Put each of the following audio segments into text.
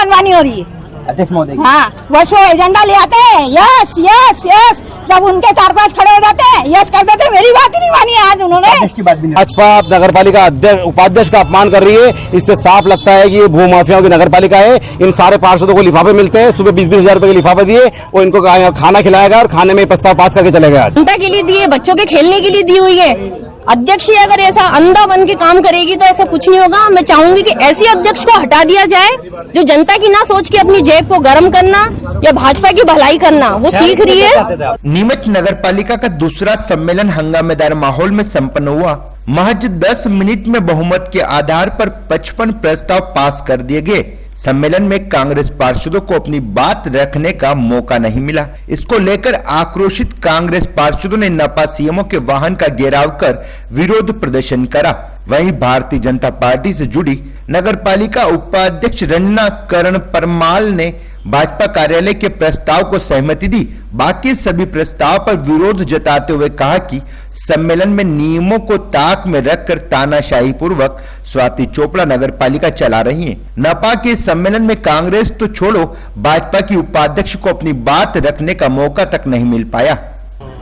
मनमानी हो रही है अध्यक्ष महोदय। हाँ, बस वो एजेंडा ले आते हैं, यस यस यस, जब उनके 4-5 खड़े हो जाते हैं यस कर देते हैं। मेरी बात ही नहीं मानी आज उन्होंने। भाजपा नगर पालिका उपाध्यक्ष का अपमान कर रही है। इससे साफ लगता है कि ये भूमाफियाओं की नगर पालिका है। इन सारे पार्षदों को लिफाफे मिलते हैं, सुबह 20-20 हजार रुपए के लिफाफे दिए और इनको खाना खिलाया गया और खाने में प्रस्ताव पास करके चले गए। जनता के लिए दिए, बच्चों के खेलने के लिए दी हुई है। अध्यक्ष ही अगर ऐसा अंधा बन के काम करेगी तो ऐसा कुछ नहीं होगा। मैं चाहूंगी कि ऐसी अध्यक्ष को हटा दिया जाए जो जनता की ना सोच के अपनी जेब को गर्म करना या भाजपा की भलाई करना वो सीख रही है। नीमच नगर पालिका का दूसरा सम्मेलन हंगामेदार माहौल में संपन्न हुआ। महज 10 मिनट में बहुमत के आधार पर 55 प्रस्ताव पास कर दिए गए। सम्मेलन में कांग्रेस पार्षदों को अपनी बात रखने का मौका नहीं मिला। इसको लेकर आक्रोशित कांग्रेस पार्षदों ने नपा सीएमओ के वाहन का घेराव कर विरोध प्रदर्शन करा। वहीं भारतीय जनता पार्टी से जुड़ी नगर पालिका उपाध्यक्ष रंजना करण परमाल ने भाजपा कार्यालय के प्रस्ताव को सहमति दी। बाकी सभी प्रस्ताव पर विरोध जताते हुए कहा कि सम्मेलन में नियमों को ताक में रखकर तानाशाही पूर्वक स्वाति चोपड़ा नगर पालिका चला रही है। नपा के सम्मेलन में कांग्रेस तो छोड़ो, भाजपा की उपाध्यक्ष को अपनी बात रखने का मौका तक नहीं मिल पाया।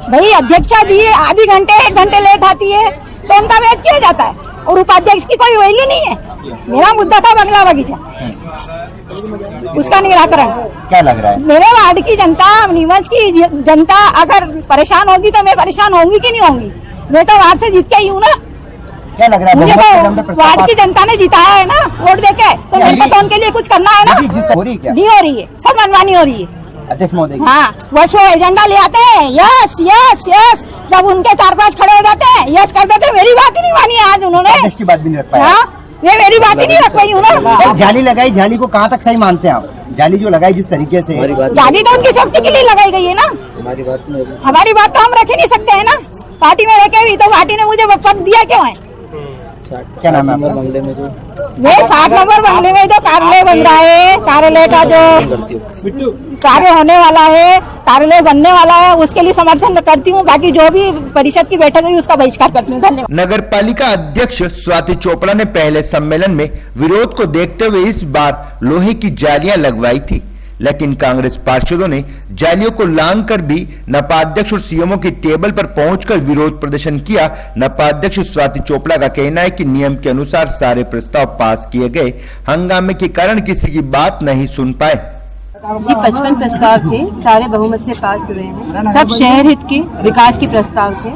भाई अध्यक्षा जी आधी घंटे 1 घंटे लेट आती है तो उनका वेट किया जाता है और उपाध्यक्ष की कोई वैल्यू नहीं है। मेरा मुद्दा था बंगला बगीचा, उसका निराकरण। क्या लग रहा है? मेरे वार्ड की जनता, नीमच की जनता अगर परेशान होगी तो मैं परेशान होंगी कि नहीं होंगी? मैं तो वार्ड से जीत के ही हूँ ना। क्या लग रहा है? मुझे तो वार्ड की जनता ने जिताया है ना वोट देके, तो मेरे को तो उनके लिए कुछ करना है ना। नहीं हो रही है, सब मनमानी हो रही है अध्यक्ष महोदय। हाँ, बस वो एजेंडा ले आते हैं, यस यस यस, जब उनके 4-5 खड़े हो जाते हैं यस कर देते हैं। मेरी बात ही नहीं मानी आज उन्होंने। अध्यक्ष की बात भी नहीं रख पाया। हाँ, मैं मेरी बात ही नहीं रख पाई हूँ ना। जाली लगाई, जाली को कहाँ तक सही मानते हैं आप? जाली जो लगाई जिस तरीके से, जाली तो उनकी सेफ्टी के लिए लगाई गई है ना। हमारी बात तो हम रख ही नहीं सकते है ना। पार्टी में रह के भी तो पार्टी ने मुझे पद दिया क्यों है? क्या नाम है बंगले में? जो वो 7 नंबर बंगले में जो कार्यालय बन रहा है, कार्यालय का जो कार्य होने वाला है, कार्यालय बनने वाला है, उसके लिए समर्थन करती हूँ। बाकी जो भी परिषद की बैठक हुई उसका बहिष्कार करती हूँ। धन्यवाद। नगर पालिका अध्यक्ष स्वाति चोपड़ा ने पहले सम्मेलन में विरोध को देखते हुए इस बार लोहे की जालियां लगवाई थी, लेकिन कांग्रेस पार्षदों ने जालियों को लांग कर भी नपा अध्यक्ष और सीएमओ की टेबल पर पहुंचकर विरोध प्रदर्शन किया। नपा अध्यक्ष स्वाति चोपड़ा का कहना है कि नियम के अनुसार सारे प्रस्ताव पास किए गए, हंगामे के कारण किसी की बात नहीं सुन पाए। जी 55 प्रस्ताव थे, सारे बहुमत से पास हुए हैं। सब शहर हित के विकास के प्रस्ताव थे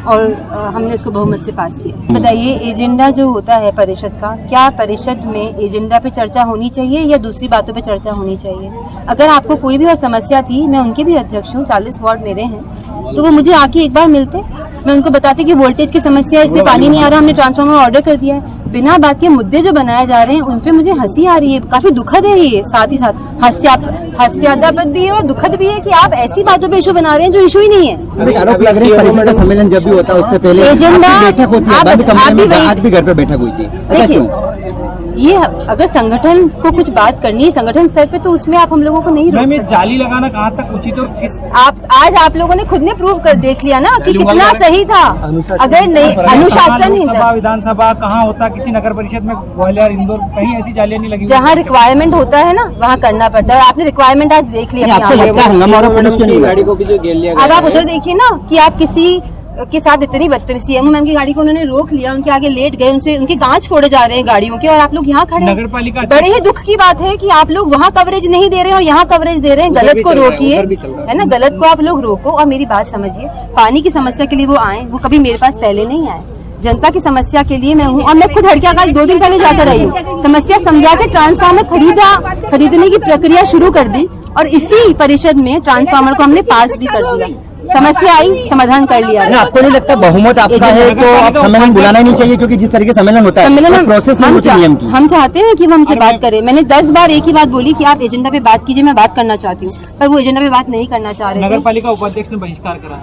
और हमने उसको बहुमत से पास किया। बताइए, एजेंडा जो होता है परिषद का, क्या परिषद में एजेंडा पे चर्चा होनी चाहिए या दूसरी बातों पे चर्चा होनी चाहिए? अगर आपको कोई भी समस्या थी, मैं उनके भी अध्यक्ष हूँ, 40 वार्ड मेरे हैं, तो वो मुझे आके एक बार मिलते, मैं उनको बताती कि वोल्टेज की समस्या है, इसलिए पानी नहीं आ रहा, हमने ट्रांसफार्मर ऑर्डर कर दिया है। बिना बात के मुद्दे जो बनाए जा रहे हैं उन पे मुझे हंसी आ रही है, काफी दुखद है ये। साथ ही साथ हास्यास्पद भी है और दुखद भी है कि आप ऐसी बातों पे इशू बना रहे हैं जो इशू ही नहीं है। आरोप लग रही है परिषद का सम्मेलन जब भी होता है उससे पहले एजेंडा बैठक होती है, बंद कमरे में, आज भी घर पे बैठक हुई थी। देखिए, ये अगर संगठन को कुछ बात करनी है संगठन स्तर पे, तो उसमें आप हम लोगों को नहीं रोक सकते। जाली लगाना कहाँ तक उचित और किस आप लोगों ने खुद ने प्रूव कर देख लिया ना कि कितना सही था। अगर नहीं अनुशासन ही था, विधानसभा कहाँ होता, किसी नगर परिषद में ग्वालियर, इंदौर, कहीं ऐसी जालियां नहीं लगी। जहाँ रिक्वायरमेंट होता है ना वहाँ करना पड़ता है। आपने रिक्वायरमेंट आज देख लिया। अब आप उधर देखिए ना कि आप किसी के साथ इतनी बदतमीजी, सीएम मैम की गाड़ी को उन्होंने रोक लिया, उनके आगे लेट गए, उनसे उनके कांच फोड़े जा रहे हैं गाड़ियों के, और आप लोग यहाँ खड़े। नगर पालिका बड़े ही दुख की बात है कि आप लोग वहाँ कवरेज नहीं दे रहे हैं और यहाँ कवरेज दे रहे हैं। गलत को रोकिए, है ना, गलत को आप लोग रोको। और मेरी बात समझिए, पानी की समस्या के लिए वो आए, वो कभी मेरे पास पहले नहीं आए। जनता की समस्या के लिए मैं हूँ और मैं खुद हड़किया का 2 दिन पहले जाकर रही हूँ। समस्या समझा के ट्रांसफार्मर खरीदने की प्रक्रिया शुरू कर दी और इसी परिषद में ट्रांसफार्मर को हमने पास भी कर दिया। समस्या आई, समाधान कर लिया। आपको नहीं लगता बहुमत आपका है तो आप सम्मेलन बुलाना ही नहीं चाहिए? क्योंकि जिस तरीके सम्मेलन होता है सम्मेलन प्रोसेस नहीं होती नियम की। हम चाहते हैं कि वो हमसे बात करें। मैंने 10 बार एक ही बात बोली कि आप एजेंडा पे बात कीजिए, मैं बात करना चाहती हूँ, पर वो एजेंडा पे बात नहीं करना चाह रहे। नगर पालिका उपाध्यक्ष ने बहिष्कार करा।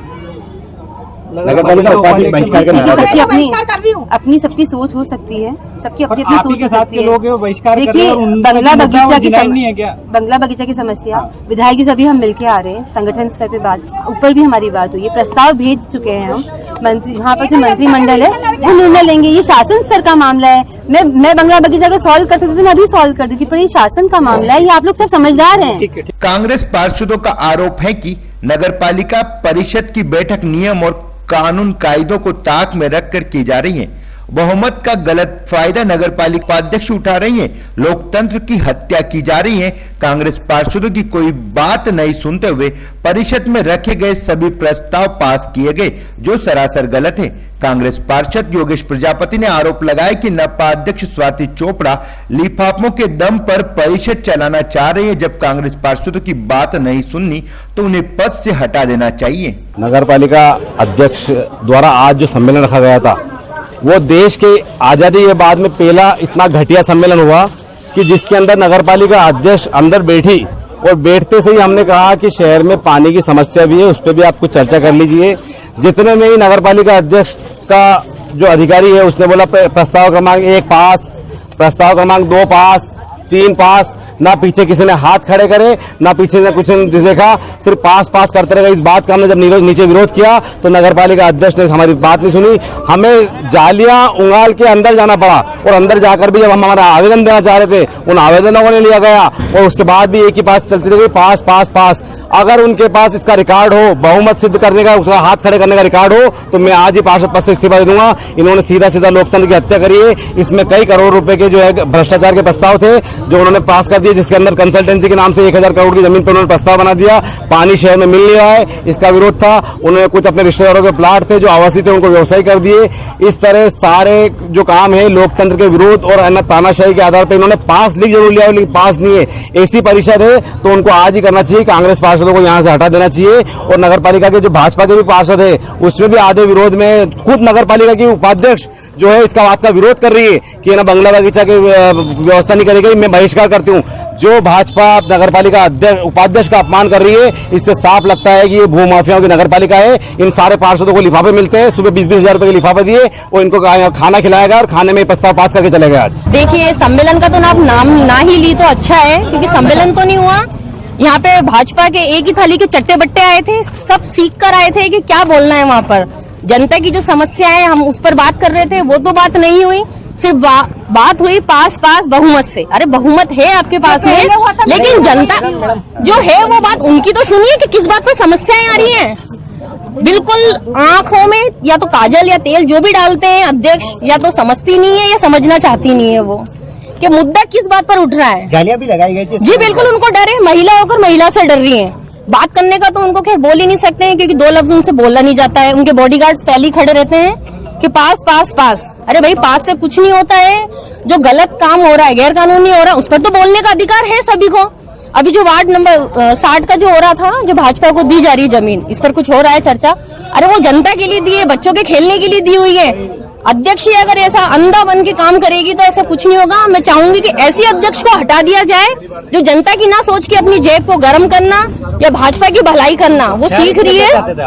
नगर पालिका उपाध्यक्ष बहिष्कार का नारा सबकी बहिष्कार कर रही हूँ। अपनी सबकी सोच हो सकती है, सबकी अपनी अपनी आप ही सोच के हो साथ सकती के लोग हैं, वो है। बहिष्कार कर रहे हैं देखिए, और उनका बंगला मुद्दा बगीचा वो की डिनाई नहीं है क्या? बंगला बगीचा की समस्या विधायक जी सभी हम मिलके आ रहे हैं, संगठन स्तर पे बात, ऊपर भी हमारी बात हुई है, प्रस्ताव भेज चुके हैं हम मंत्री, यहाँ पर जो मंत्रिमंडल है वो निर्णय लेंगे। ये शासन स्तर का मामला है। मैं बंगला बगीचा को सॉल्व कर सकती थी, मैं अभी सॉल्व कर देती, पर ये शासन का मामला है, ये आप लोग सब समझदार हैं। कांग्रेस पार्षदों का आरोप है कि नगरपालिका परिषद की बैठक नियम और कानून कायदों को ताक में रखकर की जा रही है। बहुमत का गलत फायदा नगरपालिका उपाध्यक्ष उठा रही हैं, लोकतंत्र की हत्या की जा रही है। कांग्रेस पार्षदों की कोई बात नहीं सुनते हुए परिषद में रखे गए सभी प्रस्ताव पास किए गए, जो सरासर गलत है। कांग्रेस पार्षद योगेश प्रजापति ने आरोप लगाया कि नपा अध्यक्ष स्वाति चोपड़ा लिफाफों के दम पर परिषद चलाना चाह रही है। जब कांग्रेस पार्षदों की बात नहीं सुननी तो उन्हें पद से हटा देना चाहिए। नगर पालिका अध्यक्ष द्वारा आज जो सम्मेलन रखा गया था, वो देश के आजादी के बाद में पहला इतना घटिया सम्मेलन हुआ कि जिसके अंदर नगरपालिका अध्यक्ष अंदर बैठी और बैठते से ही हमने कहा कि शहर में पानी की समस्या भी है, उस पर भी आप कुछ चर्चा कर लीजिए। जितने में ही नगरपालिका अध्यक्ष का जो अधिकारी है उसने बोला प्रस्ताव क्रमांक 1 पास, प्रस्ताव क्रमांक 2 पास, 3 पास, ना पीछे किसी ने हाथ खड़े करे, ना पीछे से कुछ देखा, सिर्फ पास पास करते रहे। इस बात का हमने जब नीचे विरोध किया तो नगरपालिका अध्यक्ष ने हमारी बात नहीं सुनी। हमें जालियां उंगाल के अंदर जाना पड़ा और अंदर जाकर भी जब हम हमारा आवेदन देना चाह रहे थे, उन आवेदनों को नहीं लिया गया और उसके बाद भी एक ही पास चलती रही, पास पास पास। अगर उनके पास इसका रिकॉर्ड हो, बहुमत सिद्ध करने का, उसका हाथ खड़े करने का रिकॉर्ड हो, तो मैं आज ही पार्षद पद से इस्तीफा दे दूंगा। इन्होंने सीधा सीधा लोकतंत्र की हत्या करी है। इसमें कई करोड़ रुपए के जो है भ्रष्टाचार के प्रस्ताव थे जो उन्होंने पास कर दिए, जिसके अंदर कंसल्टेंसी के नाम से 1000 करोड़ की जमीन पर उन्होंने प्रस्ताव बना दिया। पानी शहर में मिल नहीं रहा है, इसका विरोध था। उन्होंने कुछ अपने रिश्तेदारों के प्लाट थे जो आवासीय थे, उनको व्यवसाय कर दिए। इस तरह सारे जो काम है लोकतंत्र के विरोध और अन्य तानाशाही के आधार पर इन्होंने पास लिख जरूर लिया, लेकिन पास नहीं है। ऐसी परिषद है तो उनको आज ही करना चाहिए। कांग्रेस पार्षदों को यहाँ से हटा देना चाहिए। और नगरपालिका के जो भाजपा के भी पार्षद है उसमें भी आधे विरोध में, खुद नगरपालिका की उपाध्यक्ष जो है इसका बात का विरोध कर रही है कि ना बंगला बगीचा की व्यवस्था नहीं करी गई। मैं बहिष्कार करती हूँ। जो भाजपा नगरपालिका उपाध्यक्ष का अपमान कर रही है, इससे साफ लगता है कि ये भूमाफियाओं की नगरपालिका है। इन सारे पार्षदों को लिफाफे मिलते हैं, सुबह 20-20 हजार रुपए के लिफाफे दिए और इनको खाना खिलाएगा और खाने में प्रस्ताव पास करके चलेगा। आज देखिए, सम्मेलन का तो नाम ना ही ली तो अच्छा है, क्योंकि सम्मेलन तो नहीं हुआ। यहाँ पे भाजपा के एक ही थाली के चट्टे बट्टे आए थे, सब सीख कर आए थे कि क्या बोलना है। वहाँ पर जनता की जो समस्या है हम उस पर बात कर रहे थे, वो तो बात नहीं हुई। सिर्फ बात हुई पास बहुमत से। अरे बहुमत है आपके पास में, लेकिन जनता जो है वो बात उनकी तो सुनिए कि किस बात पर समस्याएं आ रही हैं। बिल्कुल आंखों में या तो काजल या तेल जो भी डालते हैं अध्यक्ष, या तो समझती नहीं है या समझना चाहती नहीं है वो कि मुद्दा किस बात पर उठ रहा है। जालियां भी लगाई गई थी। जी बिल्कुल, उनको डर है। महिला होकर महिला से डर रही हैं। बात करने का तो उनको खैर बोल ही नहीं सकते हैं, क्योंकि 2 लफ्ज उनसे बोला नहीं जाता है। उनके बॉडीगार्ड्स पहले ही खड़े रहते हैं कि पास पास पास। अरे भाई, पास से कुछ नहीं होता है। जो गलत काम हो रहा है, गैर कानूनी हो रहा है, उस पर तो बोलने का अधिकार है सभी को। अभी जो वार्ड नंबर 60 का जो हो रहा था, जो भाजपा को दी जा रही जमीन, इस पर कुछ हो रहा है चर्चा। अरे वो जनता के लिए दी है, बच्चों के खेलने के लिए दी हुई है। अध्यक्ष ही अगर ऐसा अंधा बन के काम करेगी तो ऐसा कुछ नहीं होगा। मैं चाहूंगी कि ऐसी अध्यक्ष को हटा दिया जाए जो जनता की ना सोच के अपनी जेब को गर्म करना या भाजपा की भलाई करना वो सीख रही है।